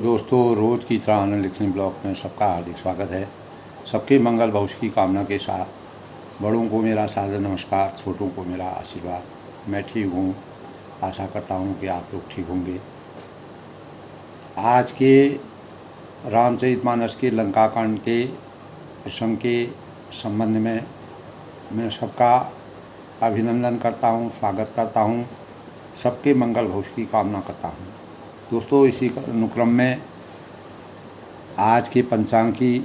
दोस्तों, रोज़ की तरह आनंद लिखने ब्लॉग में सबका हार्दिक स्वागत है। सबके मंगल भविष्य की कामना के साथ बड़ों को मेरा सादर नमस्कार, छोटों को मेरा आशीर्वाद। मैं ठीक हूँ, आशा करता हूँ कि आप लोग ठीक होंगे। आज के रामचरितमानस के लंका कांड के प्रसंग के संबंध में मैं सबका अभिनंदन करता हूँ, स्वागत करता हूँ, सबके मंगल भविष्य की कामना करता हूँ। दोस्तों, इसी अनुक्रम में आज के पंचांग की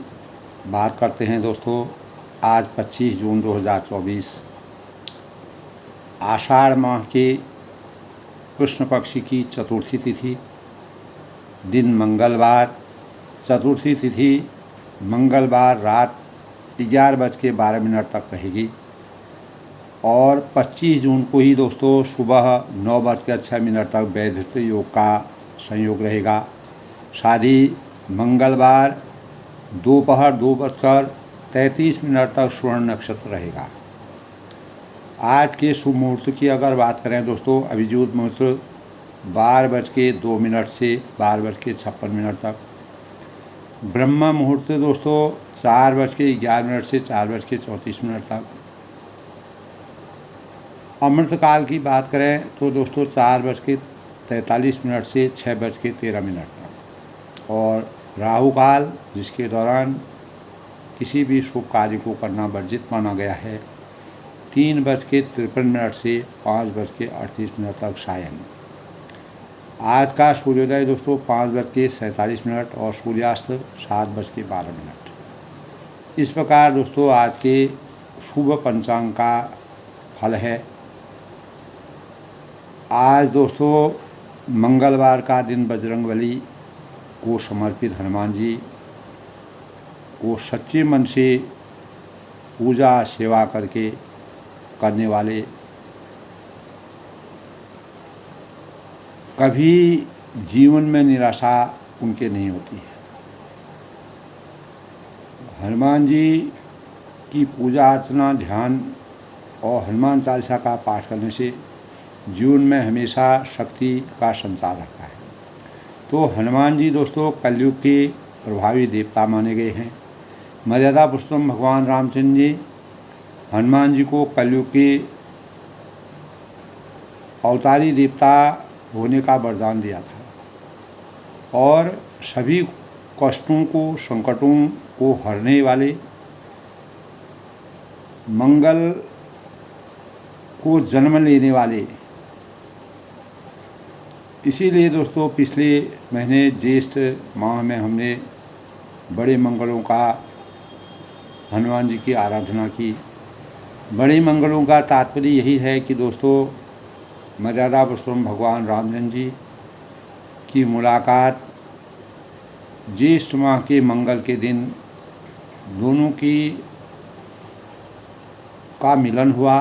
बात करते हैं। दोस्तों, आज 25 जून 2024 आषाढ़ माह के कृष्ण पक्ष की चतुर्थी तिथि, दिन मंगलवार। चतुर्थी तिथि मंगलवार रात 11:12 तक रहेगी और 25 जून को ही दोस्तों सुबह 9:06 तक वैधृत योग का संयोग रहेगा। साथ ही मंगलवार दोपहर 2:33 तक स्वर्ण नक्षत्र रहेगा। आज के शुभ मुहूर्त की अगर बात करें दोस्तों, अभिजीत मुहूर्त 12:02 से 12:56 तक। ब्रह्म मुहूर्त दोस्तों 4:11 से 4:34 तक। अमृतकाल की बात करें तो दोस्तों 4:43 से 6:13 तक। और राहु काल, जिसके दौरान किसी भी शुभ कार्य को करना वर्जित माना गया है, 3:53 से 5:38 तक सायं। आज का सूर्योदय दोस्तों 5:47 और सूर्यास्त 7:12। इस प्रकार दोस्तों आज के शुभ पंचांग का फल है। आज दोस्तों मंगलवार का दिन बजरंगबली को समर्पित हनुमान जी को सच्चे मन से पूजा सेवा करके करने वाले कभी जीवन में निराशा उनके नहीं होती है। हनुमान जी की पूजा अर्चना, ध्यान और हनुमान चालीसा का पाठ करने से जीवन में हमेशा शक्ति का संचार रहता है। तो हनुमान जी दोस्तों कलयुग के प्रभावी देवता माने गए हैं। मर्यादा पुरुषोत्तम भगवान रामचंद्र जी हनुमान जी को कलयुग के अवतारी देवता होने का वरदान दिया था और सभी कष्टों को, संकटों को हरने वाले, मंगल को जन्म लेने वाले। इसीलिए दोस्तों पिछले महीने ज्येष्ठ माह में हमने बड़े मंगलों का, हनुमान जी की आराधना की। बड़े मंगलों का तात्पर्य यही है कि दोस्तों मर्यादा पुरुषोत्तम भगवान रामचंद्र जी की मुलाकात ज्येष्ठ माह के मंगल के दिन दोनों का मिलन हुआ।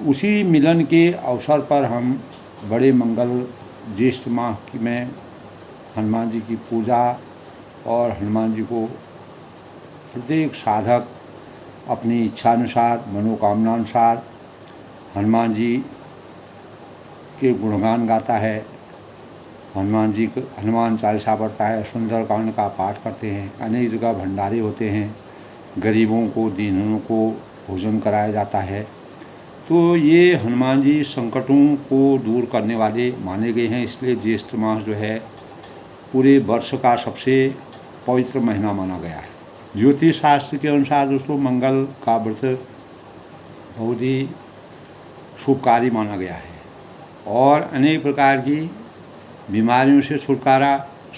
उसी मिलन के अवसर पर हम बड़े मंगल ज्येष्ठ माह में हनुमान जी की पूजा और हनुमान जी को प्रत्येक साधक अपनी इच्छानुसार, मनोकामनानुसार हनुमान जी के गुणगान गाता है, हनुमान चालीसा पढ़ता है, सुंदरकांड का पाठ करते हैं। अनेक जगह भंडारे होते हैं, गरीबों को, दीनों को भोजन कराया जाता है। तो ये हनुमान जी संकटों को दूर करने वाले माने गए हैं। इसलिए ज्येष्ठ मास जो है पूरे वर्ष का सबसे पवित्र महीना माना गया है। ज्योतिष शास्त्र के अनुसार दोस्तों मंगल का व्रत बहुत ही शुभकारी माना गया है और अनेक प्रकार की बीमारियों से छुटकारा,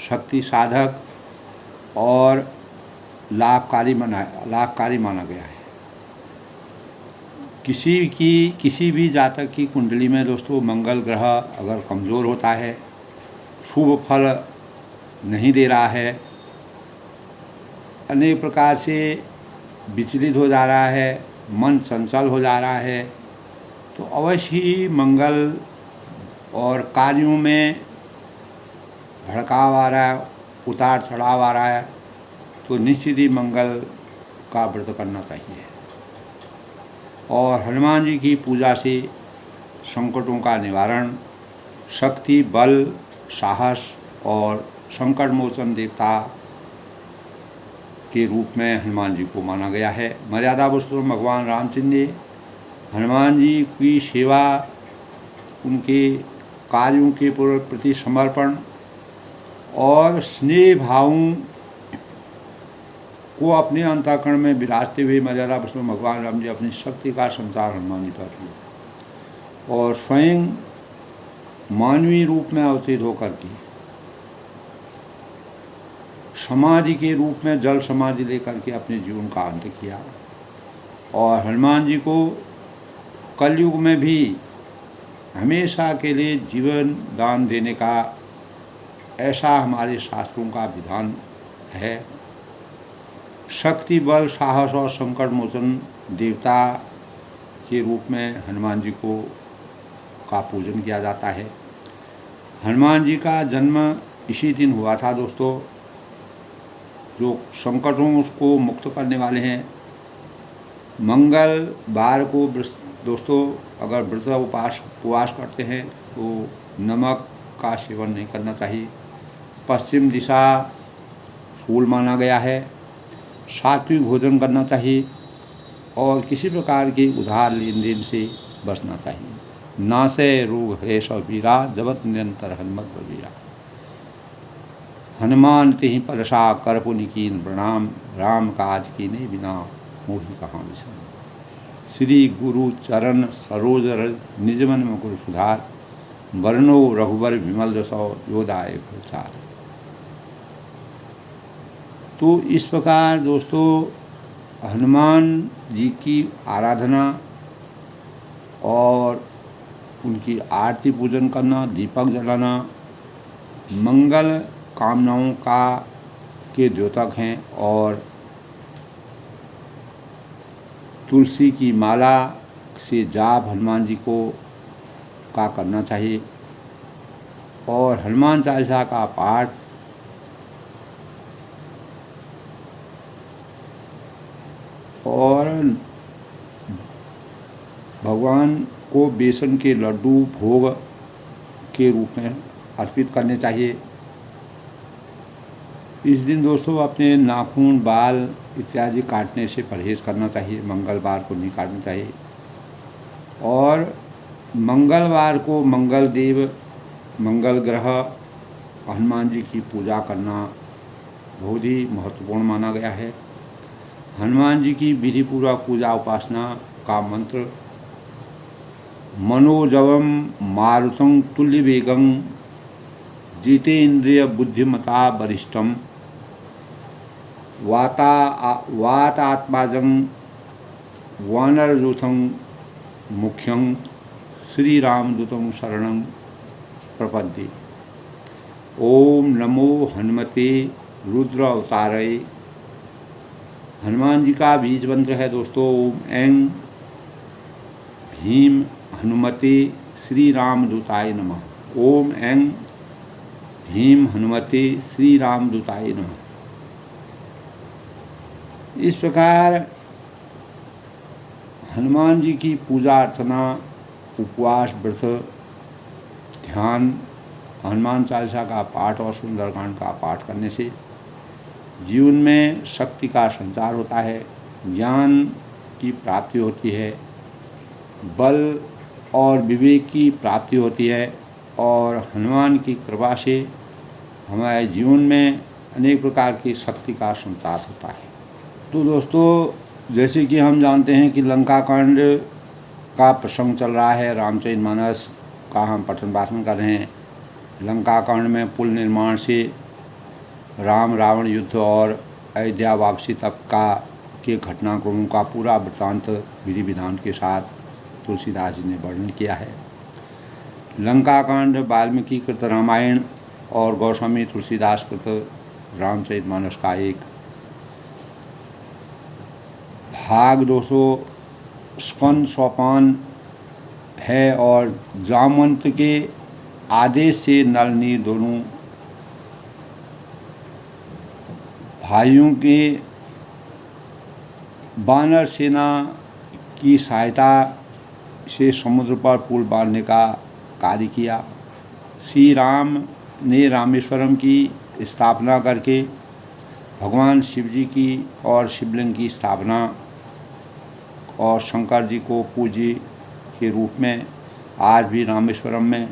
शक्ति साधक और लाभकारी माना गया है। किसी भी जातक की कुंडली में दोस्तों मंगल ग्रह अगर कमज़ोर होता है, शुभ फल नहीं दे रहा है, अनेक प्रकार से विचलित हो जा रहा है, मन चंचल हो जा रहा है, तो अवश्य ही मंगल और कार्यों में भड़काव आ रहा है, उतार चढ़ाव आ रहा है, तो निश्चित ही मंगल का व्रत करना चाहिए। और हनुमान जी की पूजा से संकटों का निवारण, शक्ति, बल, साहस और संकट मोचन देवता के रूप में हनुमान जी को माना गया है। मर्यादा पुरुषोत्तम भगवान रामचंद्र ने हनुमान जी की सेवा, उनके कार्यों के प्रति समर्पण और स्नेह भावों को अपने अंतःकरण में विराजते हुए मर्यादा पुरुषोत्तम भगवान राम जी अपनी शक्ति का संचार हनुमान जी पर किया और स्वयं मानवीय रूप में अवतरित होकर के समाधि के रूप में जल समाधि लेकर के अपने जीवन का अंत किया। और हनुमान जी को कलयुग में भी हमेशा के लिए जीवन दान देने का ऐसा हमारे शास्त्रों का विधान है। शक्ति, बल, साहस और संकट मोचन देवता के रूप में हनुमान जी को का पूजन किया जाता है। हनुमान जी का जन्म इसी दिन हुआ था दोस्तों। जो संकटों को मुक्त करने वाले हैं, मंगलवार को दोस्तों अगर व्रत उपवास करते हैं तो नमक का सेवन नहीं करना चाहिए। पश्चिम दिशा फूल माना गया है। सात्विक भोजन करना चाहिए और किसी प्रकार के उधार लेन देन से बचना चाहिए। नासे रोग है सबीरा जबत निरंतर हनुमत बबीरा। हनुमान तेहि परसा करपुनि कीन प्रणाम राम काज कीने बिना मोहि कहाँ विषम। श्री गुरु चरण सरोज रज निजमन मुकुर सुधार वर्णो रघुबर विमल जसो योदाय प्रचार। तो इस प्रकार दोस्तों हनुमान जी की आराधना और उनकी आरती पूजन करना, दीपक जलाना मंगल कामनाओं के द्योतक हैं। और तुलसी की माला से जाप हनुमान जी को का करना चाहिए और हनुमान चालीसा का पाठ और भगवान को बेसन के लड्डू भोग के रूप में अर्पित करने चाहिए। इस दिन दोस्तों अपने नाखून, बाल इत्यादि काटने से परहेज करना चाहिए। मंगलवार को नहीं काटना चाहिए। और मंगलवार को मंगल देव, मंगल ग्रह हनुमान जी की पूजा करना बहुत ही महत्वपूर्ण माना गया है। हनुमान जी की विधि पूर्वक पूजा उपासना का मंत्र मनोजवम मारुतं तुल्य वेगं जितेन्द्रिय बुद्धिमता वरिष्ठम वातात्माजं वानरयूथं मुख्यं श्री रामदूतं शरणं प्रपद्ये। ओम नमो हनुमते रुद्र अवतारय। हनुमान जी का बीज मंत्र है दोस्तों ओम ऐं भीम हनुमते श्री रामदूताय नमः। ओम ऐं भीम हनुमते श्री रामदूताय नमः। इस प्रकार हनुमान जी की पूजा अर्चना, उपवास, व्रत, ध्यान, हनुमान चालीसा का पाठ और सुंदरकांड का पाठ करने से जीवन में शक्ति का संचार होता है, ज्ञान की प्राप्ति होती है, बल और विवेक की प्राप्ति होती है और हनुमान की कृपा से हमारे जीवन में अनेक प्रकार की शक्ति का संचार होता है। तो दोस्तों जैसे कि हम जानते हैं कि लंका कांड का प्रसंग चल रहा है, रामचरितमानस का हम पठन पाठन कर रहे हैं। लंका कांड में पुल निर्माण से राम रावण युद्ध और अयोध्या वापसी तक के घटनाक्रमों का पूरा वृत्तांत विधि विधान के साथ तुलसीदास जी ने वर्णन किया है। लंका कांड वाल्मीकि कृत रामायण और गोस्वामी तुलसीदास कृत रामचरितमानस का एक भाग 200 स्कंद सोपान है और जामवंत के आदेश से नल नील दोनों भाइयों के वानर सेना की सहायता से समुद्र पर पुल बांधने का कार्य किया। श्री राम ने रामेश्वरम की स्थापना करके भगवान शिव जी की और शिवलिंग की स्थापना और शंकर जी को पूज्य के रूप में आज भी रामेश्वरम में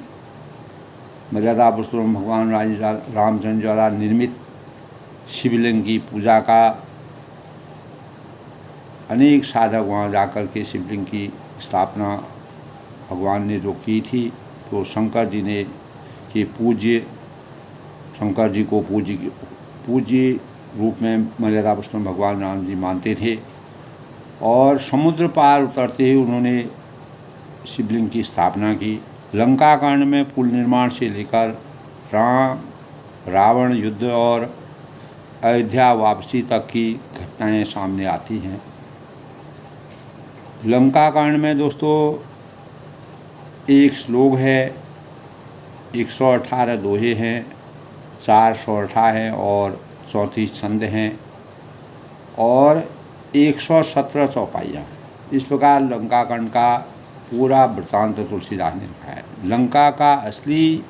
मर्यादा पुरुषोत्तम भगवान रामचंद्र द्वारा निर्मित शिवलिंग की पूजा का अनेक साधक वहाँ जाकर के शिवलिंग की स्थापना भगवान ने जो की थी, तो शंकर जी ने कि शंकर जी को पूज्य रूप में मर्यादा पुरुषोत्तम भगवान राम जी मानते थे। और समुद्र पार उतरते ही उन्होंने शिवलिंग की स्थापना की। लंका कांड में पुल निर्माण से लेकर राम रावण युद्ध और अयोध्या वापसी तक की घटनाएं सामने आती हैं। लंका कांड में दोस्तों एक श्लोक है, 118 दोहे हैं, 4 सोरठा हैं और 34 छंद हैं और 117 चौपाइयाँ। इस प्रकार लंका कांड का पूरा वृत्तांत तुलसीदास ने लिखा है। लंका का असली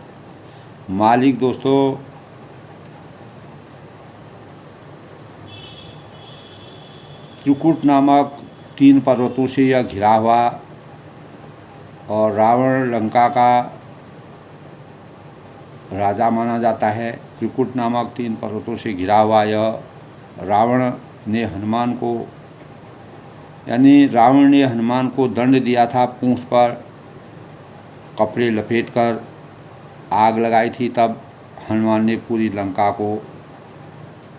मालिक दोस्तों त्रिकुट नामक 3 पर्वतों से यह घिरा हुआ और रावण लंका का राजा माना जाता है। त्रिकुट नामक 3 पर्वतों से घिरा हुआ यह रावण ने हनुमान को दंड दिया था। पूंछ पर कपड़े लपेटकर आग लगाई थी, तब हनुमान ने पूरी लंका को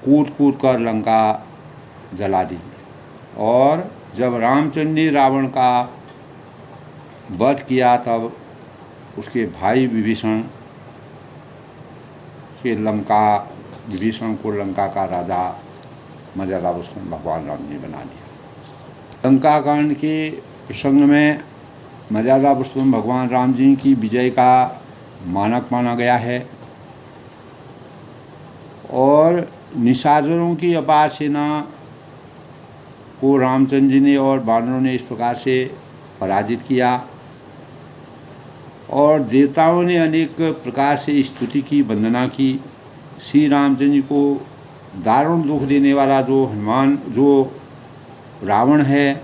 कूद कर लंका जला दी। और जब रामचंद्र ने रावण का वध किया, तब उसके भाई विभीषण को लंका का राजा मर्यादा पुरुषोत्तम भगवान राम ने बना दिया। लंका कांड के प्रसंग में मर्यादा पुरुषोत्तम भगवान राम जी की विजय का मानक माना गया है और निशाचरों की अपार सेना को रामचंद्र जी ने और वानरों ने इस प्रकार से पराजित किया और देवताओं ने अनेक प्रकार से स्तुति की, वंदना की। श्री रामचंद्र जी को दारुण दुख देने वाला जो रावण है,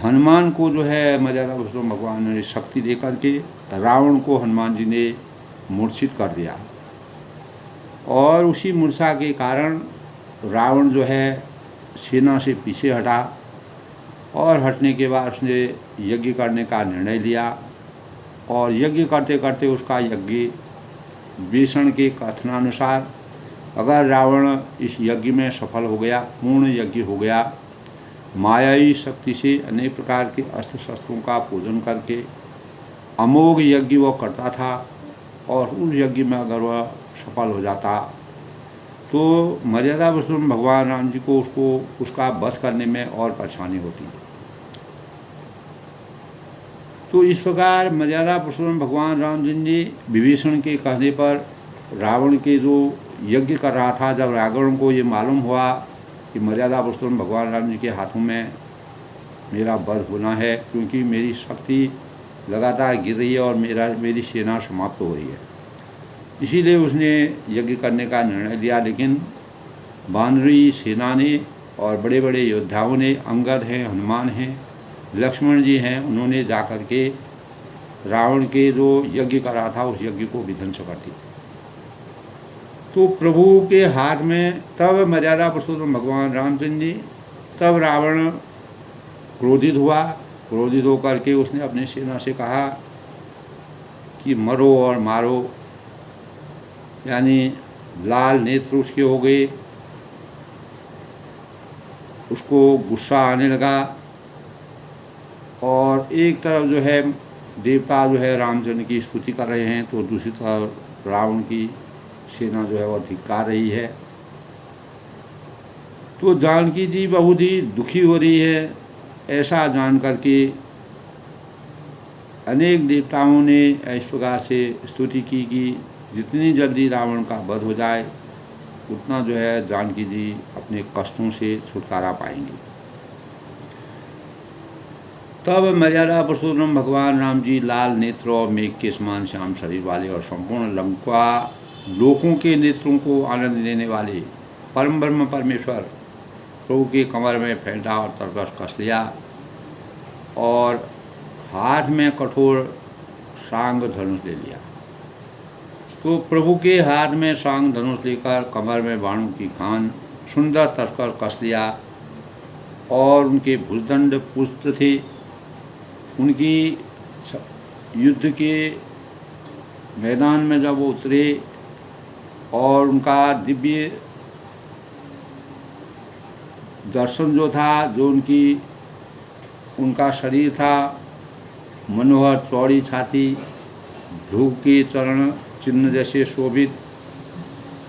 हनुमान को जो है मर्यादा पुरुषोत्तम भगवान ने शक्ति दे करके रावण को हनुमान जी ने मूर्छित कर दिया और उसी मूर्छा के कारण रावण जो है सेना से पीछे हटा और हटने के बाद उसने यज्ञ करने का निर्णय लिया और यज्ञ करते करते उसका यज्ञ विभीषण के कथनानुसार अगर रावण इस यज्ञ में सफल हो गया, पूर्ण यज्ञ हो गया, मायावी शक्ति से अनेक प्रकार के अस्त्र शस्त्रों का पूजन करके अमोघ यज्ञ वह करता था और उस यज्ञ में अगर वह सफल हो जाता तो मर्यादा पुरुषोत्तम भगवान राम जी को उसका वध करने में और परेशानी होती है। तो इस प्रकार मर्यादा पुरुषोत्तम भगवान राम जी ने विभीषण के कहने पर रावण के जो यज्ञ कर रहा था, जब रावण को ये मालूम हुआ कि मर्यादा पुरुषोत्तम भगवान राम जी के हाथों में मेरा वध होना है, क्योंकि मेरी शक्ति लगातार गिर रही है और मेरी सेना समाप्त हो रही है, इसीलिए उसने यज्ञ करने का निर्णय लिया। लेकिन वानरी सेना ने और बड़े बड़े योद्धाओं ने, अंगद हैं, हनुमान हैं, लक्ष्मण जी हैं, उन्होंने जाकर के रावण के जो यज्ञ कर रहा था उस यज्ञ को विध्वंस कर दिया। तो प्रभु के हाथ में तब मर्यादा पुरुषोत्तम भगवान रामचंद्र जी, तब रावण क्रोधित हुआ। क्रोधित होकर के उसने अपनी सेना से कहा कि मरो और मारो, यानी लाल नेत्र उसके हो गए। उसको गुस्सा आने लगा और एक तरफ जो है देवता जो है रामचंद्र की स्तुति कर रहे हैं, तो दूसरी तरफ रावण की सेना जो है वह धिक्कार रही है। तो जानकी जी बहुत ही दुखी हो रही है। ऐसा जान करके अनेक देवताओं ने इस प्रकार से स्तुति की कि जितनी जल्दी रावण का वध हो जाए उतना जो है जानकी जी अपने कष्टों से छुटकारा पाएंगी। तब मर्यादा पुरुषोत्तम भगवान राम जी लाल नेत्र और मेघ के समान श्याम शरीर वाले और संपूर्ण लंका लोकों के नेत्रों को आनंद देने वाले परम ब्रह्म परमेश्वर प्रभु के कमर में फेंटा और तरकश कस लिया और हाथ में कठोर सांग धनुष ले लिया। तो प्रभु के हाथ में सांग धनुष लेकर कमर में बाणों की खान सुंदर तस्कर कस लिया और उनके भुजदंड पुष्ट थे। उनकी युद्ध के मैदान में जब वो उतरे और उनका दिव्य दर्शन जो था, जो उनका शरीर था, मनोहर चौड़ी छाती, भ्रू के चरण चिन्ह जैसे शोभित,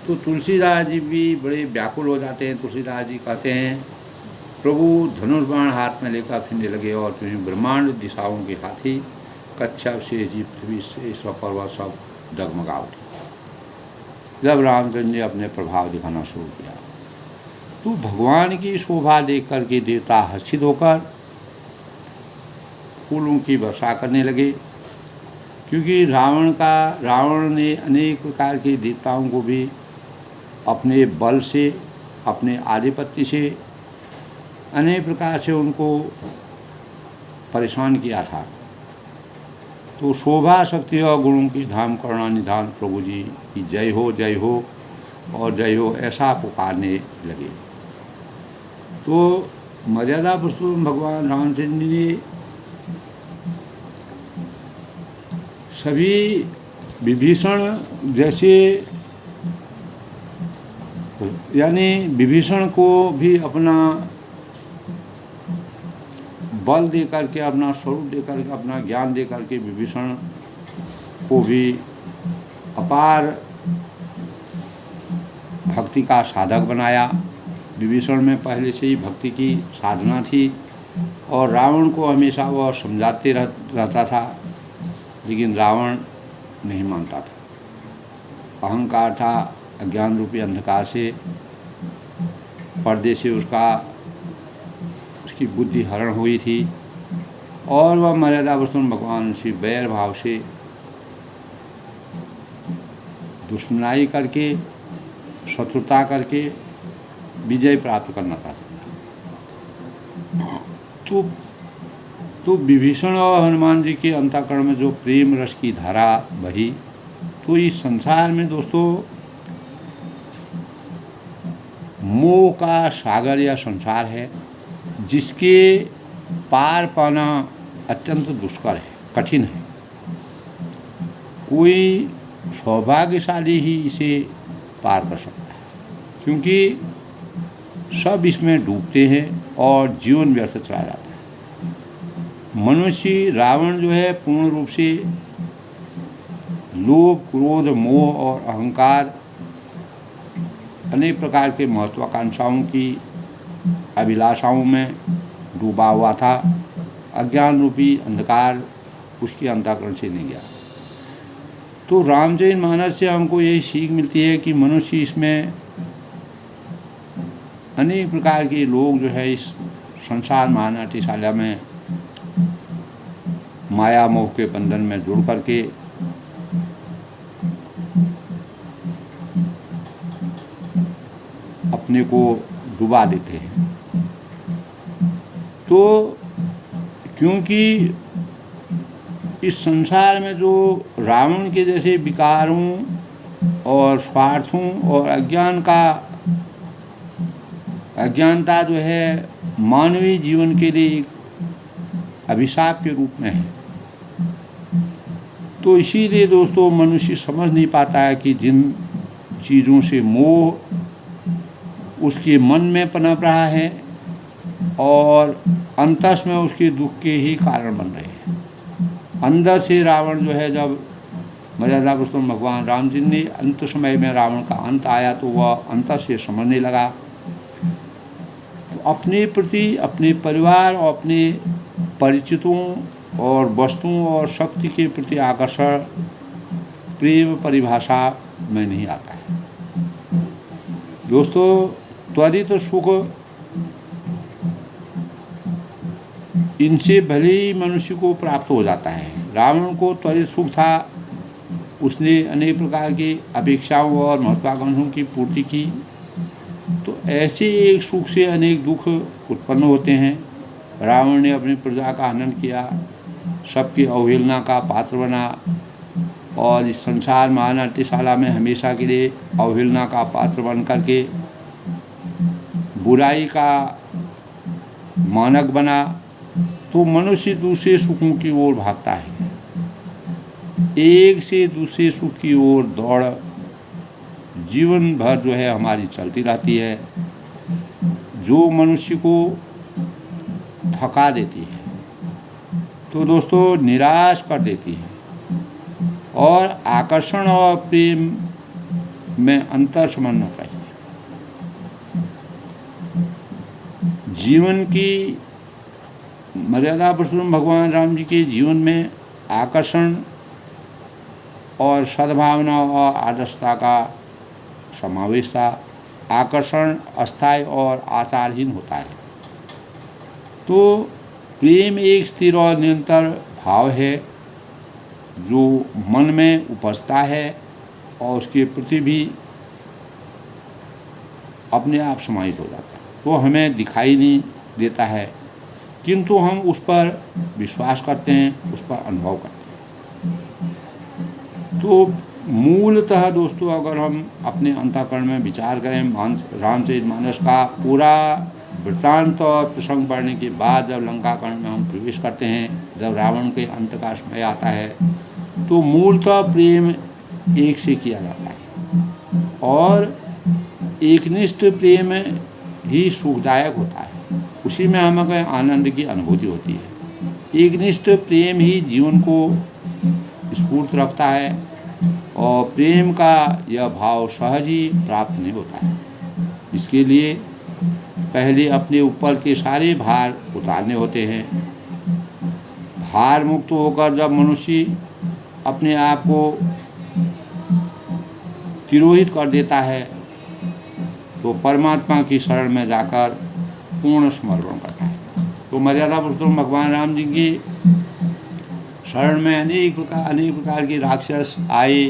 तो तुलसीदास जी भी बड़े व्याकुल हो जाते हैं। तुलसीदास जी कहते हैं, प्रभु धनुष बाण हाथ में लेकर फिरने लगे और तुम्हें ब्रह्मांड दिशाओं के हाथी कच्छप से जीव पृथ्वी से सब पर्वत सब डगमगा उठे। जब रामचंद्र जी अपने प्रभाव दिखाना शुरू किया तो भगवान की शोभा देख कर के देवता हर्षित होकर फूलों की वर्षा करने लगे, क्योंकि रावण ने अनेक प्रकार के देवताओं को भी अपने बल से, अपने आधिपत्य से अनेक प्रकार से उनको परेशान किया था। तो शोभा शक्ति और गुणों की धाम करुणा निधान प्रभु जी की जय हो और जय हो ऐसा पुकारने लगे। तो मर्यादा पुरुषोत्तम भगवान रामचंद्र जी ने सभी विभीषण जैसे, यानी विभीषण को भी अपना बल दे करके, अपना स्वरूप दे करके, अपना ज्ञान दे करके विभीषण को भी अपार भक्ति का साधक बनाया। विभीषण में पहले से ही भक्ति की साधना थी और रावण को हमेशा वह समझाते रहता था, लेकिन रावण नहीं मानता था। अहंकार था, अज्ञान रूपी अंधकार से, पर्दे से उसकी बुद्धि हरण हुई थी और वह मर्यादा पुरुषोत्तम भगवान से बैर भाव से दुश्मनाई करके, शत्रुता करके विजय प्राप्त करना चाहता। तो विभीषण और हनुमान जी के अंतःकरण में जो प्रेम रस की धारा बही, तो इस संसार में दोस्तों मोह का सागर या संसार है, जिसके पार पाना अत्यंत दुष्कर है, कठिन है। कोई सौभाग्यशाली ही इसे पार कर सकता है, क्योंकि सब इसमें डूबते हैं और जीवन व्यर्थ चला जाता है। मनुष्य रावण जो है पूर्ण रूप से लोभ, क्रोध, मोह और अहंकार, अनेक प्रकार के महत्वाकांक्षाओं की अभिलाषाओं में डूबा हुआ था। अज्ञान रूपी अंधकार उसके अंतःकरण से नहीं गया। तो रामचरितमानस से हमको यही सीख मिलती है कि मनुष्य इसमें अनेक प्रकार के लोग जो है इस संसार महानाट्यशाला में माया मोह के बंधन में जुड़ करके अपने को डुबा देते हैं। तो क्योंकि इस संसार में जो रावण के जैसे विकारों और स्वार्थों और अज्ञानता जो है मानवीय जीवन के लिए एक अभिशाप के रूप में है। तो इसीलिए दोस्तों मनुष्य समझ नहीं पाता है कि जिन चीज़ों से मोह उसके मन में पनप रहा है और अंतस में उसके दुख के ही कारण बन रहे हैं। अंदर से रावण जो है, जब मर्यादा पुरुषोत्तम भगवान राम जी ने अंत समय में रावण का अंत आया तो वह अंतर से समझने लगा। तो अपने प्रति, अपने परिवार और अपने परिचितों और वस्तुओं और शक्ति के प्रति आकर्षण प्रेम परिभाषा में नहीं आता है। दोस्तों त्वरित सुख इनसे भले ही मनुष्य को प्राप्त हो जाता है। रावण को त्वरित सुख था, उसने अनेक प्रकार की अपेक्षाओं और महत्वाकांक्षाओं की पूर्ति की। तो ऐसे एक सुख से अनेक दुख उत्पन्न होते हैं। रावण ने अपनी प्रजा का हनन किया, सबकी अवहेलना का पात्र बना और इस संसार महानाट्यशाला में हमेशा के लिए अवहेलना का पात्र बन करके बुराई का मानक बना। तो मनुष्य दूसरे सुखों की ओर भागता है, एक से दूसरे सुख की ओर दौड़ जीवन भर जो है हमारी चलती रहती है, जो मनुष्य को थका देती है, तो दोस्तों निराश कर देती है। और आकर्षण और प्रेम में अंतर समझना चाहिए। जीवन की मर्यादा पुरुषोत्तम भगवान राम जी के जीवन में आकर्षण और सद्भावना और आदर्शता का समावेश था। आकर्षण अस्थायी और आचारहीन होता है, तो प्रेम एक स्थिर और निरंतर भाव है जो मन में उपजता है और उसके प्रति भी अपने आप समाहित हो जाता है। तो हमें दिखाई नहीं देता है, किंतु हम उस पर विश्वास करते हैं, उस पर अनुभव करते हैं। तो मूलतः दोस्तों अगर हम अपने अंतःकरण में विचार करें, रामचरितमानस का पूरा वृत्तांत और प्रसंग पढ़ने के बाद जब लंकाकांड में हम प्रवेश करते हैं, जब रावण के अंत का समय आता है, तो मूलतः प्रेम एक से किया जाता है और एकनिष्ठ प्रेम ही सुखदायक होता है। उसी में हमें आनंद की अनुभूति होती है। एकनिष्ठ प्रेम ही जीवन को स्फूर्त रखता है और प्रेम का यह भाव सहज ही प्राप्त नहीं होता है। इसके लिए पहले अपने ऊपर के सारे भार उतारने होते हैं। भार मुक्त होकर जब मनुष्य अपने आप को तिरोहित कर देता है, तो परमात्मा की शरण में जाकर पूर्ण समर्पण करता है। तो मर्यादा पुरुषोत्तम भगवान राम जी की शरण में अनेक प्रकार के राक्षस आए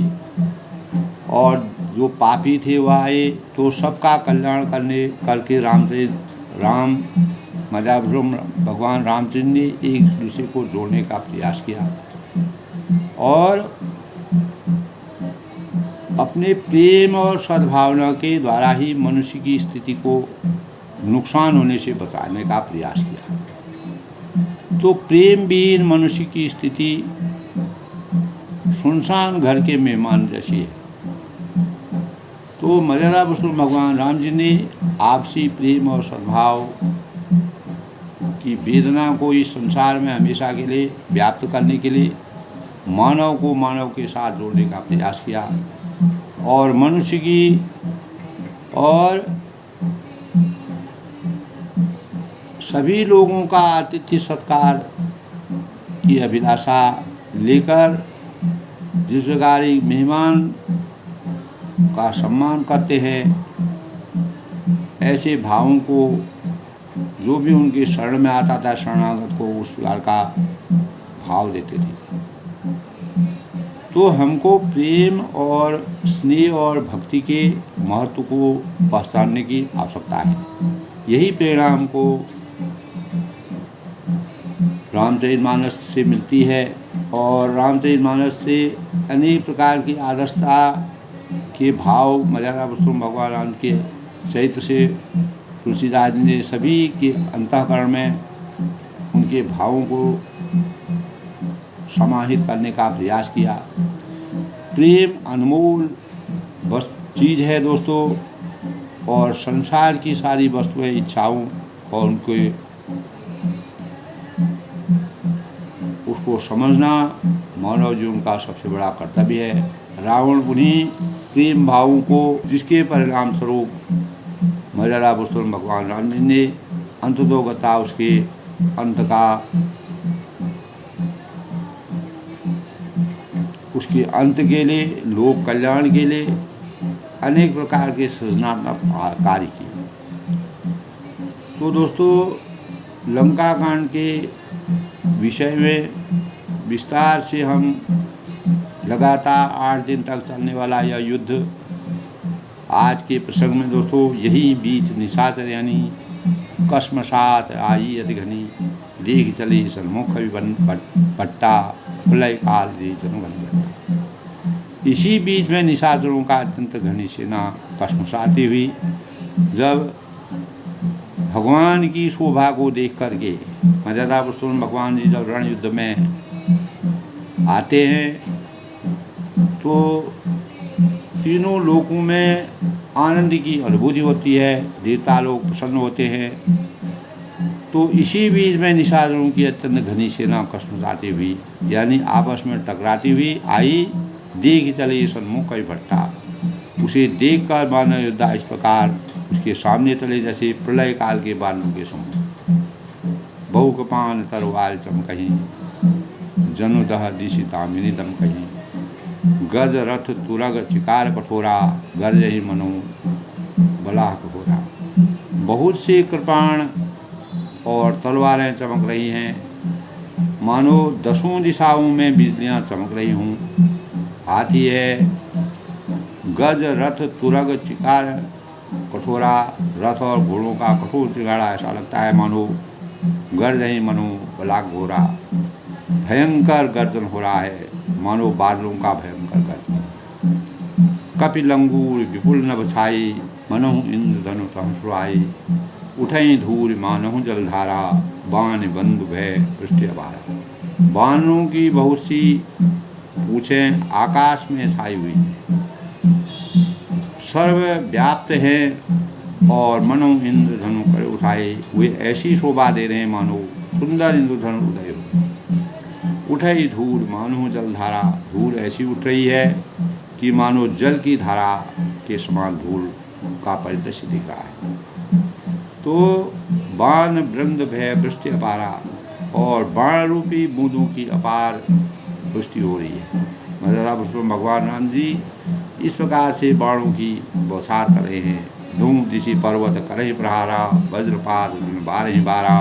और जो पापी थे वह आए, तो सबका कल्याण करके मर्यादा पुरुषोत्तम भगवान रामचंद्र ने एक दूसरे को जोड़ने का प्रयास किया और अपने प्रेम और सद्भावना के द्वारा ही मनुष्य की स्थिति को नुकसान होने से बचाने का प्रयास किया। तो प्रेम विहीन मनुष्य की स्थिति सुनसान घर के मेहमान जैसी है। तो मर्यादा पुरुषोत्तम भगवान राम जी ने आपसी प्रेम और सद्भाव की वेदना को इस संसार में हमेशा के लिए व्याप्त करने के लिए मानव को मानव के साथ जोड़ने का प्रयास किया और मनुष्य की और सभी लोगों का आतिथ्य सत्कार की अभिलाषा लेकर जिस प्रकार एक मेहमान का सम्मान करते हैं, ऐसे भावों को जो भी उनके शरण में आता था शरणागत को उस प्रकार का भाव देते थे। तो हमको प्रेम और स्नेह और भक्ति के महत्व को पहचानने की आवश्यकता है। यही प्रेरणा हमको रामचरितमानस से मिलती है और रामचरितमानस से अनेक प्रकार की आदर्शता के भाव मर्यादा पुरुषोत्तम भगवान राम के चरित्र से तुलसीदास ने सभी के अंतःकरण में उनके भावों को समाहित करने का प्रयास किया। प्रेम अनमोल चीज़ है दोस्तों, और संसार की सारी वस्तुएं इच्छाओं और उनके उसको समझना मानव जीवन का सबसे बड़ा कर्तव्य है। रावण उन्हीं प्रेम भावों को जिसके परिणाम स्वरूप मर्यादा पुरुषोत्तम भगवान राम जी ने अंततोगता उसके अंत का उसके अंत के लिए लोक कल्याण के लिए अनेक प्रकार के सृजनात्मक कार्य किए। तो दोस्तों लंका कांड के विषय में विस्तार से हम लगातार 8 दिन तक चलने वाला यह युद्ध आज के प्रसंग में दोस्तों यही बीच निशाचर यानी कस्मसात आई यदि घनी देख चली सन्मुख भट्टा प्रलय काल जन घनी। इसी बीच में निशाचरों का अत्यंत घनी सेना कस्मसाती हुई जब भगवान की शोभा को देख करके मर्यादा पुरुषोत्तम भगवान जी जब रण युद्ध में आते हैं तो तीनों लोकों में आनंद की अनुभूति होती है, देवता लोग प्रसन्न होते हैं। तो इसी बीच में निशाचरों की अत्यंत घनी सेना कस्मसाती हुई यानी आपस में टकराती हुई आई, देख चले सन्मुख कई भट्टा। उसे देख कर मानव योद्धा इस प्रकार उसके सामने चले जैसे प्रलय काल के बालों के समान। बहुकपान तरवार चमकही जनुदह दिशितामिनी दम कही, गज रथ तुरग चिकार कठोरा गर्जहि मनो बलाह कठोरा। बहुत से कृपाण और तलवारें चमक रही हैं, मानो 10 दिशाओं में बिजलियां चमक रही हों। हाथी है, गज रथ तुरग चिकार कठोरा, रथ और घोड़ों का कठोर चिगाड़ा ऐसा लगता है मानो गर्जहि मनो बलाक घोरा। भयंकर गर्जन हो रहा है मानो बादलों का भयंकर गर्जन। कपिलंगूर विपुल नभ छाई मनहु इंद्र धनु सहस्राई, उठई धूल मानहु जलधारा बाण बंधु भय पृष्ठ अबारा। बाणों की बहुत सी पूछें आकाश में छाई हुई हैं, सर्वव्याप्त हैं और मनो इंद्र धनु कर उठाए वे ऐसी शोभा दे रहे हैं मानो सुंदर इंद्र धनु उदय हो। उठई धूल मानो जलधारा, धूल ऐसी उठ रही है कि मानो जल की धारा के समान धूल का परिदृश्य दिख रहा है। तो बाण वृंद भय वृष्टि अपारा, और बाण रूपी बूंदों की अपार वृष्टि हो रही है। मतलब भगवान राम जी इस प्रकार से बाणों की बौछार कर रहे हैं। धूम दिशि पर्वत करहि प्रहारा, वज्रपात बारहि बारा,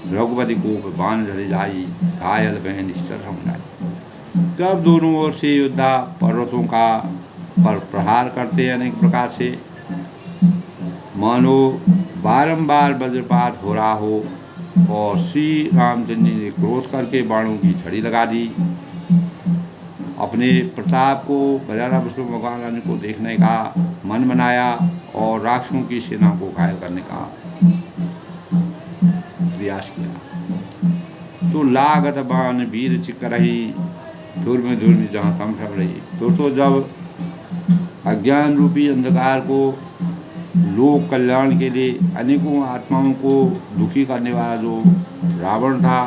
रघुपति कोप बाण झरि जाई, घायल बहन निश्चर समुदाय। तब दोनों ओर से योद्धा पर्वतों का पर प्रहार करते हैं अनेक प्रकार से, मानो बारंबार वज्रपात हो रहा हो। और श्री रामचंद्र जी ने क्रोध करके बाणों की झड़ी लगा दी। अपने प्रताप को मर्यादा पुरुषोत्तम भगवान राम को देखने का मन बनाया और राक्षसों की सेना को घायल करने का प्रयास किया। तो लागत बाण वीर चिक रही, धूल में जहाँ तम सब रही। दोस्तों जब अज्ञान रूपी अंधकार को लोक कल्याण के लिए अनेकों आत्माओं को दुखी करने वाला जो रावण था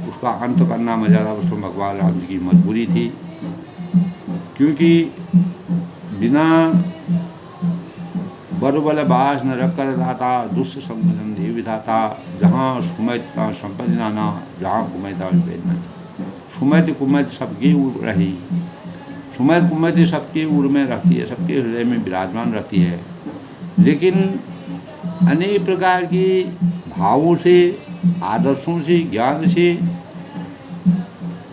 उसका अंत करना मर्यादा पुरुषोत्तम भगवान राम जी की मजबूरी थी। क्योंकि बिना बरुबल बास न रख कर दाता, दुष्ट संगठन देव विधाता, जहाँ सुमैत संपत्ति नाना, जहाँ कुमैता विभेदना। सुमैत कुमैत सबके उर रही, सुमैत कुमैत सबके उर में रहती है, सबके हृदय में विराजमान रहती है। लेकिन अनेक प्रकार के भावों से, आदर्शों से, ज्ञान से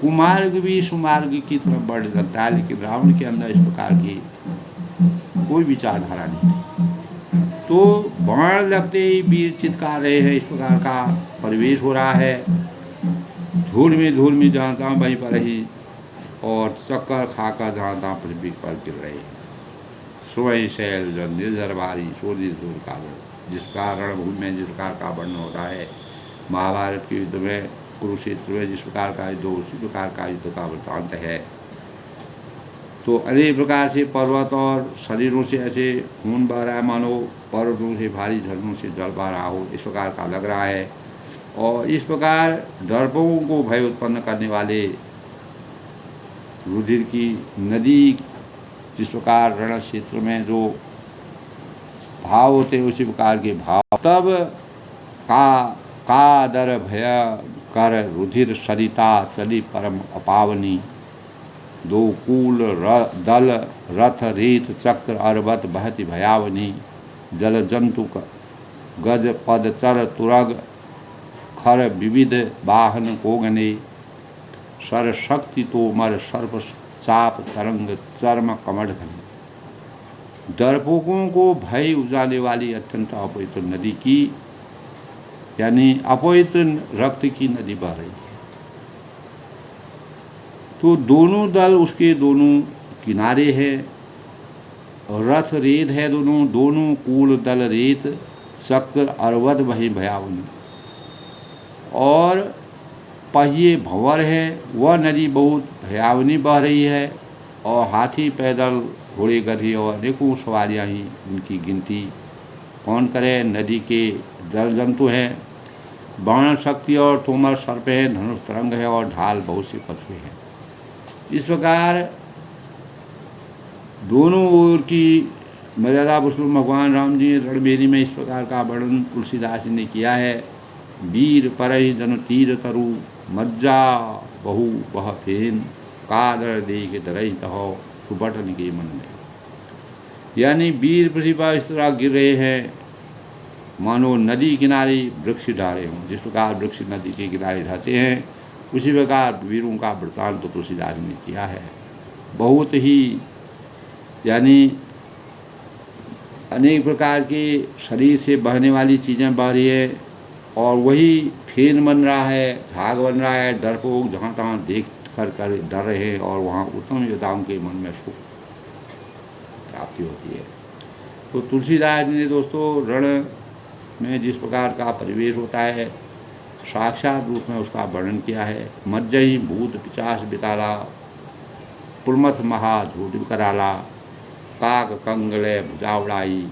कुमार्ग भी सुमार्ग की तरफ बढ़ सकता है, लेकिन रावण के अंदर इस प्रकार की कोई विचारधारा नहीं थी। तो बाण लगते ही वीर चित्कार रहे हैं, इस प्रकार का परिवेश हो रहा है। धूल में जहाँ तहाँ वहीं पर रही और चक्कर खाकर जहाँ तहाँ पृथ्वी पर गिर रहे। सोई शैल जन निर्जर भारी शोधित दूर का, जिस प्रकार रणभूमि में जिस प्रकार का वर्णन होता है महाभारत के युद्ध में, कुरुक्षेत्र में जिस प्रकार का युद्ध उसी प्रकार का युद्ध का वृत्तांत है। तो अनेक प्रकार से पर्वत और शरीरों से ऐसे खून बह रहा है मानो पर्वतों से भारी झरनों से जल बह रहा हो, इस प्रकार का लग रहा है। और इस प्रकार डरपोकों को भय उत्पन्न करने वाले रुधिर की नदी, जिस प्रकार रण क्षेत्र में जो भाव होते हैं उसी प्रकार के भाव। तब का दर भय कर रुधिर सरिता चली परम अपावनी, दो कूल दल रथ रेत चक्र अरबत बहति भयावनी, जल जंतु गज पद चर तुरग खर विविध वाहन कोगने, सर शक्ति तोमर सर्प चाप तरंग चर्म कमर घन। डरपोकों को भय उजाने वाली अत्यंत अपवित्र नदी की, यानी अपवित्र रक्त की नदी बह रही है। तो दोनों दल उसके दोनों किनारे है, रथ रेत है दोनों कूल दल रेत, चक्र अरवद वही भयावनी। और पहिए भंवर है, वह नदी बहुत भयावनी बह रही है। और हाथी पैदल घोड़े गधे और अनेकों सवारियाँ ही उनकी गिनती कौन करे। नदी के जल जंतु हैं, बाण शक्ति और तोमर सर्प है, धनुष तरंग है और ढाल बहुत से कछुए हैं। इस प्रकार दोनों ओर की मर्यादा पुरुषोत्तम भगवान राम जी रणबेरी में इस प्रकार का वर्णन तुलसीदास जी ने किया है। वीर परहि जन तीर तरु, मज्जा बहु बह फेन, कादर दे के दरई तहो, सुबटन के मन में। यानी वीर पृथ्वी पर इस तरह गिर रहे हैं मानो नदी किनारे वृक्ष ढाले हों। जिस प्रकार वृक्ष नदी के किनारे ढाते हैं, उसी प्रकार वीरों का वृतांत तो तुलसीदास ने किया है। बहुत ही यानी अनेक प्रकार के शरीर से बहने वाली चीज़ें बह रही है, और वही फेन बन रहा है, झाग बन रहा है। डरपोक जहाँ तहाँ देख कर डर रहे हैं, और वहाँ उत्तम योद्धाओं के मन में सुख प्राप्ति होती है। तो तुलसीदास जी ने दोस्तों रण में जिस प्रकार का परिवेश होता है, साक्षात रूप में उसका वर्णन किया है। मज्जही भूत पिचास बिताला, पुरमथ महा झूठ कराला, काक कंगले भुजावड़ाई,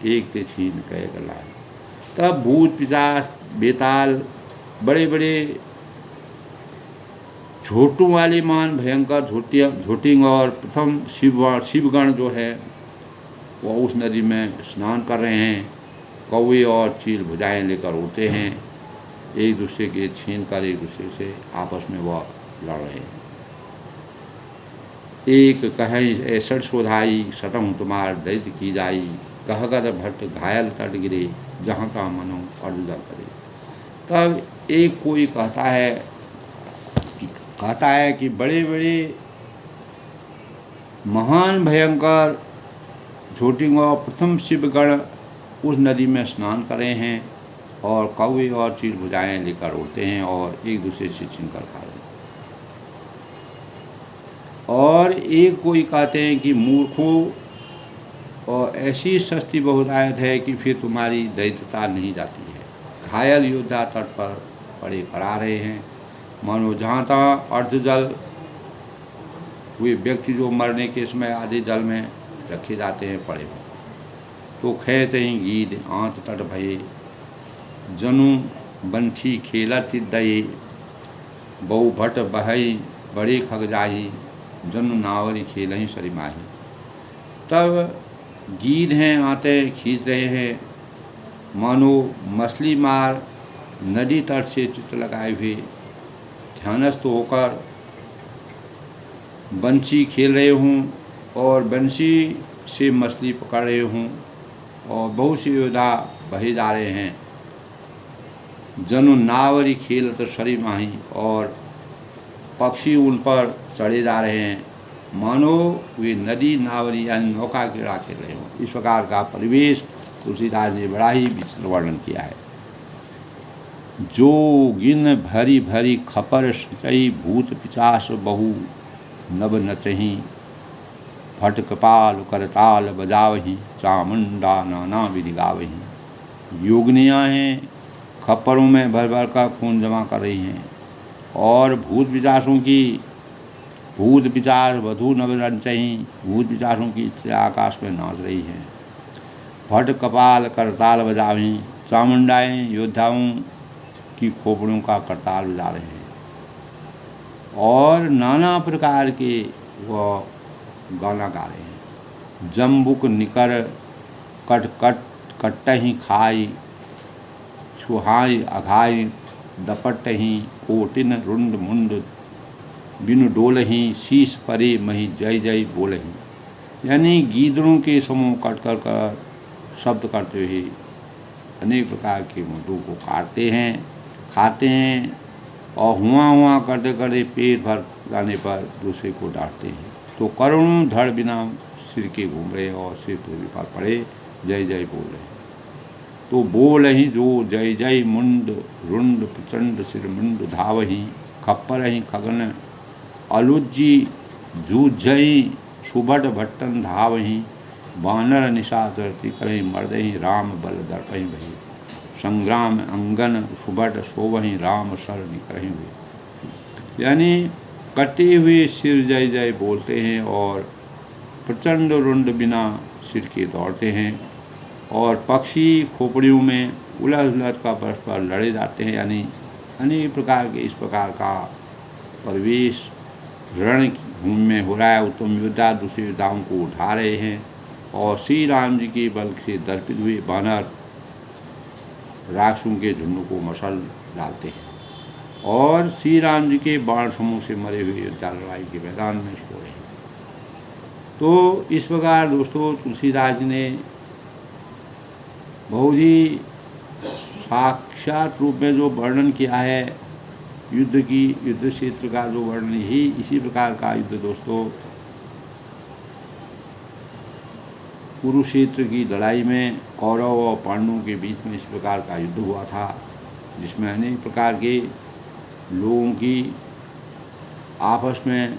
एक ते छीन कह गलाई। तब भूत पिचास बेताल, बड़े बड़े झोटों वाले मान भयंकर झोटिंग और प्रथम शिवगण जो है वह उस नदी में स्नान कर रहे हैं। कौवे और चील भुजाएँ लेकर उड़ते हैं, एक दूसरे के छीन कर एक दूसरे से आपस में वह लड़ रहे हैं। एक कहीं ऐसठ शोधाई, सटम तुम्हार दैत्य की जाई, कहकर भट्ट घायल कट गिरे, जहाँ का मनो अर्जल करे। तब एक कोई कहता है कि बड़े बड़े महान भयंकर झोटिंग और प्रथम शिवगण उस नदी में स्नान कर रहे हैं, और कौवे और चील भुजाएँ लेकर उड़ते हैं और एक दूसरे से छीन कर खा रहे हैं। और एक कोई कहते हैं कि मूर्खों, और ऐसी सस्ती बहुतायत है कि फिर तुम्हारी दैत्यता नहीं जाती है। घायल योद्धा तट पर पड़े करा रहे हैं, मानो जहाँ तहाँ अर्धजल हुए व्यक्ति जो मरने के समय आधे जल में रखे जाते हैं पड़े हों। तो खेत ही गीत आंत तट भये, जनु बंशी खेला चिदये, बहु भट बहई बड़े खग जाही, जनु नावरी खेल ही सरी माही। तब गीद हैं आते खींच रहे हैं, मानो मछली मार नदी तट से चित्र लगाए हुए ध्यानस्थ होकर बंशी खेल रहे हों, और बंशी से मछली पकड़ रहे हों, और बहुत से योद्धा बहे जा रहे हैं। जनु नावरी खेल तो सरी माही, और पक्षी उन पर चढ़े जा रहे हैं, मानो वे नदी नावरी यानी नौका क्रीड़ा खेल रहे हों। इस प्रकार का परिवेश तुलसीदास ने बड़ा ही विचित्र वर्णन किया है। जो गिन भरी भरी खपर सचई, भूत पिचास बहु नभ नचही, फट कपाल करताल बजावही, चामुंडा नाना विधि गावही। योगनियाँ हैं, खप्परों में भर भर का खून जमा कर रही हैं, और भूत पिचास वधु नव रंचही, भूत पिचासों की स्त्रियाँ आकाश में नाच रही हैं। फट कपाल करताल बजावही, चामुंडाएँ योद्धाओं की खोपड़ों का करताल बजा रहे हैं, और नाना प्रकार के वह गाना गा रहे हैं। जम्बुक निकर कट कट कट्टही खाई, छुहाई अघाई दपटही, कोटिन रुंड मुंड बिनु डोलही, शीश परे मही जय जय बोलही। यानी गीदड़ों के समूह कट कर शब्द करते हुए अनेक प्रकार के मुंडों को काटते हैं, खाते हैं, और हुआ करते करते पेट भर जाने पर दूसरे को डांटते हैं। तो करोड़ों धड़ बिना सिर के घूम रहे और सिर पृथ्वी पर पड़े जय जय बोल रहे। तो बोल ही जो जय जय मुंड रुंड प्रचंड सिर मुंड धावही खप्पर ही खगन अलुज्जी जूझई सुबट भट्टन धावही बानर निशाचर करही मर्दही राम बल दर्पही भई संग्राम अंगन सुबट शोभही राम सर निकरही हुए। यानी कटे हुए सिर जय जय बोलते हैं और प्रचंड रुंड बिना सिर के दौड़ते हैं और पक्षी खोपड़ियों में उलझ उलझ का परस्पर लड़े जाते हैं। यानी अनेक प्रकार के इस प्रकार का परिवेश रणभूमि में हो रहा है। उत्तम योद्धा दूसरे योद्धाओं को उठा रहे हैं और श्री राम जी के बल से दर्पित हुए बानर राक्षसों के झुंड को मसल डालते हैं और श्री राम जी के बाण समूह से मरे हुए योद्धा लड़ाई के मैदान में सो रहे हैं। तो इस प्रकार दोस्तों तुलसीदास जी ने बहुत ही साक्षात रूप में जो वर्णन किया है युद्ध क्षेत्र का जो वर्णन ही इसी प्रकार का युद्ध दोस्तों कुरुक्षेत्र की लड़ाई में कौरव और पांडवों के बीच में इस प्रकार का युद्ध हुआ था, जिसमें अनेक प्रकार के लोगों की आपस में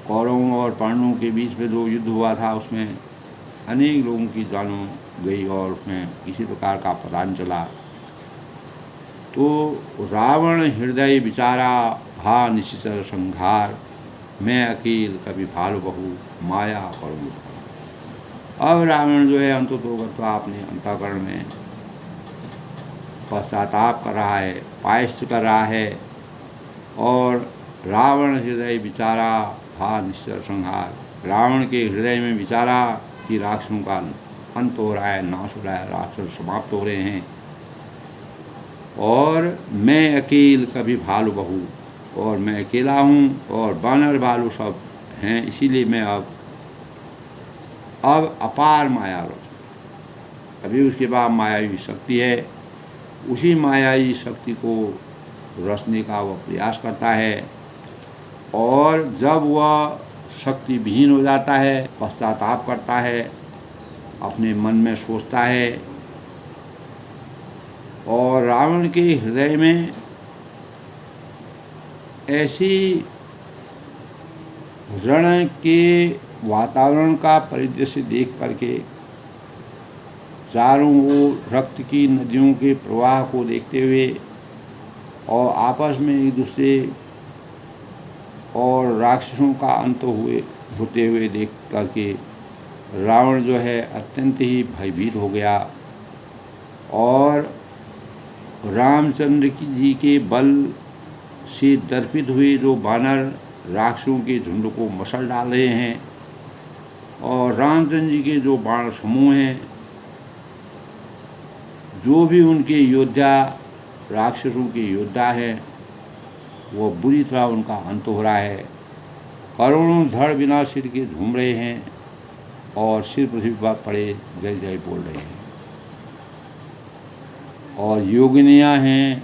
कौरवों और पांडवों के बीच में जो युद्ध हुआ था उसमें अनेक लोगों की जान गई और उसमें किसी प्रकार का पलायन चला। तो रावण हृदय विचारा भा निश्चर संघार मैं अकेल कभी भाल बहु माया करूँ। अब रावण जो है अंततोगत्वा अपने अंतःकरण में पश्चाताप कर रहा है, प्रायश्चित कर रहा है और रावण हृदय विचारा भा निश्चर संहार, रावण के हृदय में विचारा कि राक्षसों का अंत हो रहा है, नाश हो रहा है, राक्षस समाप्त हो रहे हैं और मैं अकेल कभी भालू बहू और मैं अकेला हूँ और बानर भालू सब हैं, इसीलिए मैं अब अपार माया रचूँ। अभी उसके बाद मायावी शक्ति है, उसी मायावी शक्ति को रचने का वह प्रयास करता है और जब वह शक्ति विहीन हो जाता है पश्चाताप करता है, अपने मन में सोचता है और रावण के हृदय में ऐसी रण के वातावरण का परिदृश्य देख करके चारों ओर रक्त की नदियों के प्रवाह को देखते हुए और आपस में एक दूसरे और राक्षसों का अंत होते हुए देख करके रावण जो है अत्यंत ही भयभीत हो गया और रामचंद्र जी के बल से दर्पित हुए जो बानर राक्षसों के झुंड को मसल डाल रहे हैं और रामचंद्र जी के जो बाण समूह हैं, जो भी उनके योद्धा राक्षसों के योद्धा हैं, वो बुरी तरह उनका अंत हो रहा है। करोड़ों धड़ बिना सिर के झूम रहे हैं और सिर पृथ्वी पर पड़े जय जय बोल रहे हैं और योगिनियाँ हैं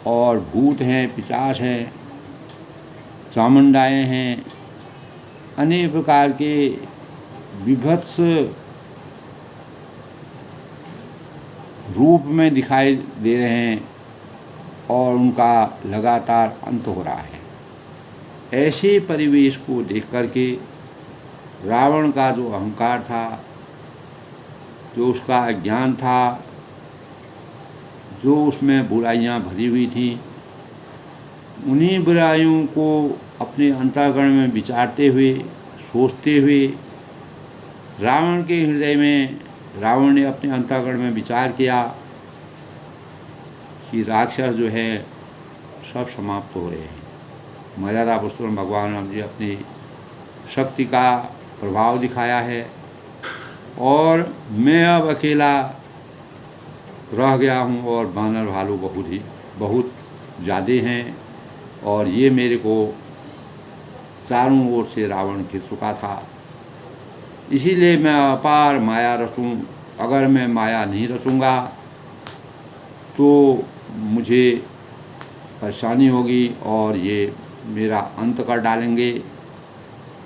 और भूत हैं, पिशाच हैं, चामुंडाएँ हैं, अनेक प्रकार के विभत्स रूप में दिखाई दे रहे हैं और उनका लगातार अंत हो रहा है। ऐसे परिवेश को देख करके रावण का जो अहंकार था, जो उसका अज्ञान था, जो उसमें बुराइयां भरी हुई थी, उन्हीं बुराइयों को अपने अंतःकरण में विचारते हुए सोचते हुए रावण के हृदय में रावण ने अपने अंतःकरण में विचार किया कि राक्षस जो है सब समाप्त हो रहे हैं। मर्यादा पुरुषोत्तम भगवान राम जी अपनी शक्ति का प्रभाव दिखाया है और मैं अब अकेला रह गया हूँ और बानर भालू बहुत ज़्यादा हैं और ये मेरे को चारों ओर से रावण घिर चुका था, इसीलिए मैं अपार माया रचूँ। अगर मैं माया नहीं रचूँगा तो मुझे परेशानी होगी और ये मेरा अंत कर डालेंगे।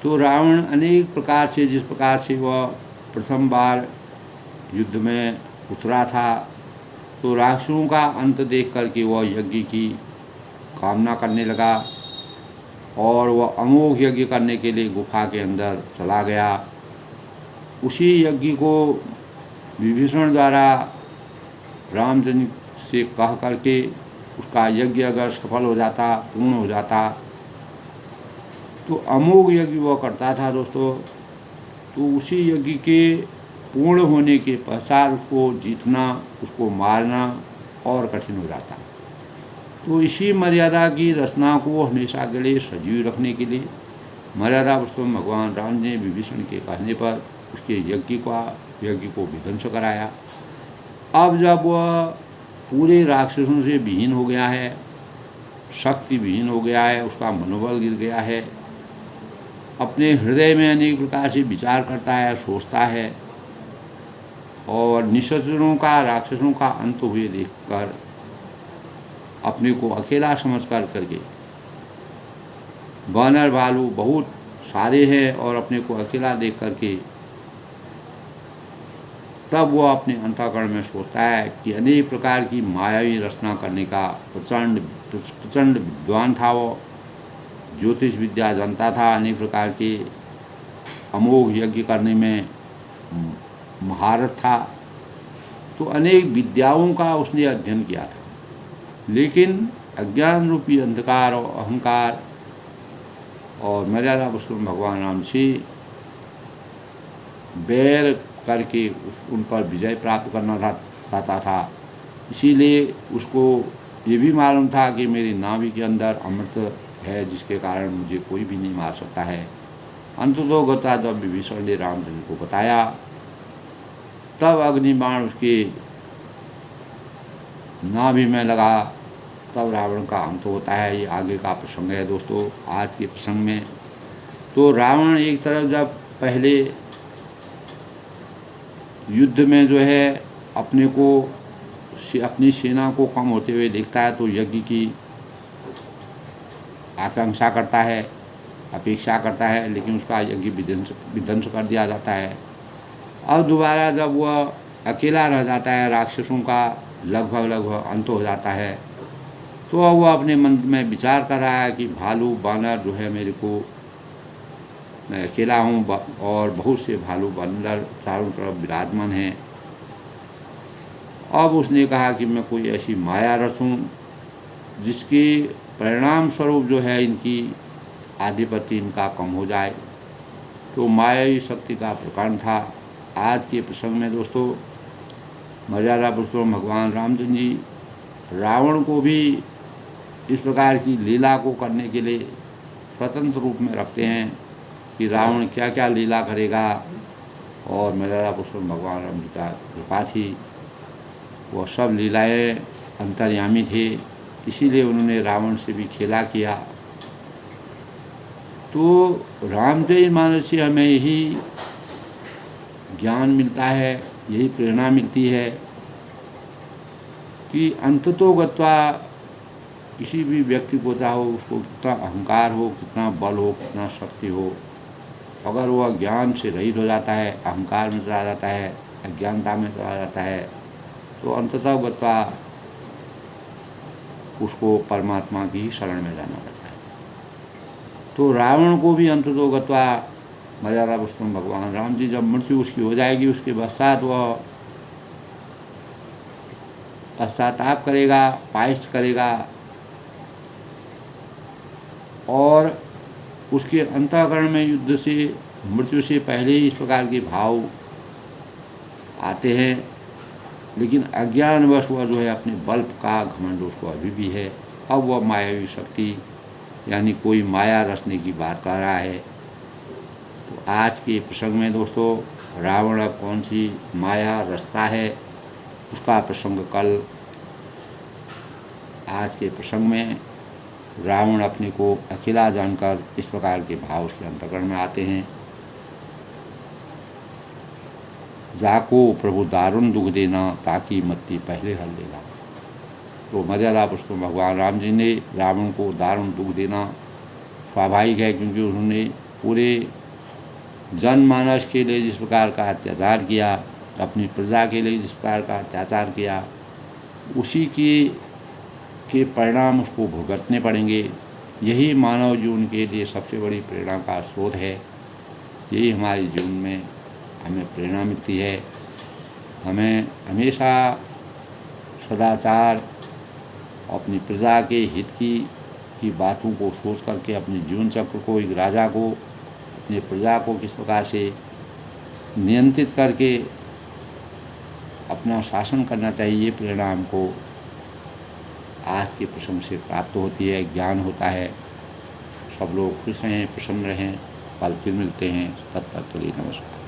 तो रावण अनेक प्रकार से, जिस प्रकार से वह प्रथम बार युद्ध में उतरा था, तो राक्षसों का अंत देख कर के वह यज्ञ की कामना करने लगा और वह अमोघ यज्ञ करने के लिए गुफा के अंदर चला गया। उसी यज्ञ को विभीषण द्वारा रामचंद्र से कह करके उसका यज्ञ अगर सफल हो जाता, पूर्ण हो जाता, तो अमोघ यज्ञ वह करता था दोस्तों। तो उसी यज्ञ के पूर्ण होने के पश्चात उसको जीतना, उसको मारना और कठिन हो जाता। तो इसी मर्यादा की रचना को हमेशा के लिए सजीव रखने के लिए मर्यादा पुरुषोत्तम भगवान राम ने विभीषण के कहने पर उसके यज्ञ को विध्वंस कराया। अब जब वह पूरे राक्षसों से विहीन हो गया है, शक्ति विहीन हो गया है, उसका मनोबल गिर गया है, अपने हृदय में अनेक प्रकार से विचार करता है, सोचता है और निशाचरों का, राक्षसों का अंत हुए देखकर अपने को अकेला समझ कर करके, वानर भालू बहुत सारे हैं और अपने को अकेला देख करके, तब वह अपने अंतःकरण में सोचता है कि अनेक प्रकार की मायावी रचना करने का प्रचंड विद्वान था। वो ज्योतिष विद्या जानता था, अनेक प्रकार के अमोघ यज्ञ करने में महारत था। तो अनेक विद्याओं का उसने अध्ययन किया था, लेकिन अज्ञान रूपी अंधकार और अहंकार और मर्यादा पुरुषोत्तम भगवान राम से बैर करके उन पर विजय प्राप्त करना चाहता था। इसीलिए उसको ये भी मालूम था कि मेरी नाभि के अंदर अमृत है, जिसके कारण मुझे कोई भी नहीं मार सकता है। अंततो गता जब विभीषण ने रामचंद्र को बताया, तब अग्निबाण उसके नाभि में लगा, तब रावण का अंत होता है। ये आगे का प्रसंग है दोस्तों आज के प्रसंग में। तो रावण एक तरफ जब पहले युद्ध में जो है अपने को, अपनी सेना को कम होते हुए देखता है, तो यज्ञ की आकांक्षा करता है, अपेक्षा करता है, लेकिन उसका यज्ञ विध्वंस कर दिया जाता है। अब दोबारा जब वह अकेला रह जाता है, राक्षसों का लगभग अंत हो जाता है, तो वह अपने मन में विचार कर रहा है कि भालू बानर जो है मेरे को, मैं अकेला हूँ और बहुत से भालू बंदर चारों तरफ विराजमान हैं। अब उसने कहा कि मैं कोई ऐसी माया रचूं जिसके परिणाम स्वरूप जो है इनकी आधिपत्य इनका कम हो जाए। तो मायावी शक्ति का प्रकरण था आज के प्रसंग में दोस्तों। मर्यादा पुरुषोत्तम भगवान रामचंद्र जी रावण को भी इस प्रकार की लीला को करने के लिए स्वतंत्र रूप में रखते हैं कि रावण क्या क्या लीला करेगा, और मर्यादा पुरुषोत्तम भगवान राम जी का कृपा थी, वह सब लीलाएं अंतर्यामी थे, इसीलिए उन्होंने रावण से भी खेला किया। तो रामचरितमानस से हमें यही ज्ञान मिलता है, यही प्रेरणा मिलती है कि अंततो गत्वा किसी भी व्यक्ति को, चाहो उसको कितना अहंकार हो, कितना बल हो, कितना शक्ति हो, अगर वह ज्ञान से रहित हो जाता है, अहंकार में चला जाता है, अज्ञानता में चला जाता है, तो अंततः गत्वा उसको परमात्मा की ही शरण में जाना पड़ता है। तो रावण को भी अंततो गत्वा मर्यादा पुरुषोत्तम भगवान राम जी जब मृत्यु उसकी हो जाएगी, उसके पश्चात वह पश्चाताप करेगा, पायस करेगा, और उसके अंतःकरण में युद्ध से, मृत्यु से पहले ही इस प्रकार के भाव आते हैं, लेकिन अज्ञानवश वह जो है अपने बल का घमंड उसको अभी भी है। अब वह मायावी शक्ति यानी कोई माया रचने की बात कर रहा है। तो आज के प्रसंग में दोस्तों रावण अब कौन सी माया रचता है उसका प्रसंग कल। आज के प्रसंग में रावण अपने को अकेला जानकर इस प्रकार के भाव उसके अंतःकरण में आते हैं। जाको प्रभु दारुण दुख देना, ताकि मत्ती पहले हल देगा। तो मर्यादा पुरुषोत्तम भगवान राम जी ने रावण को दारुण दुख देना स्वाभाविक है, क्योंकि उन्होंने पूरे जनमानस के लिए जिस प्रकार का अत्याचार किया, अपनी प्रजा के लिए जिस प्रकार का अत्याचार किया, उसी के परिणाम उसको भुगतने पड़ेंगे। यही मानव जीवन के लिए सबसे बड़ी प्रेरणा का स्रोत है। यही हमारे जीवन में हमें प्रेरणा मिलती है। हमें हमेशा सदाचार, अपनी प्रजा के हित की बातों को सोच करके अपने जीवन चक्र को, एक राजा को अपनी प्रजा को किस प्रकार से नियंत्रित करके अपना शासन करना चाहिए, ये प्रेरणा हमको आज के प्रसंग से प्राप्त होती है, ज्ञान होता है। सब लोग खुश रहें, प्रसन्न रहें। कल फिर मिलते हैं, तब तक के लिए नमस्कार।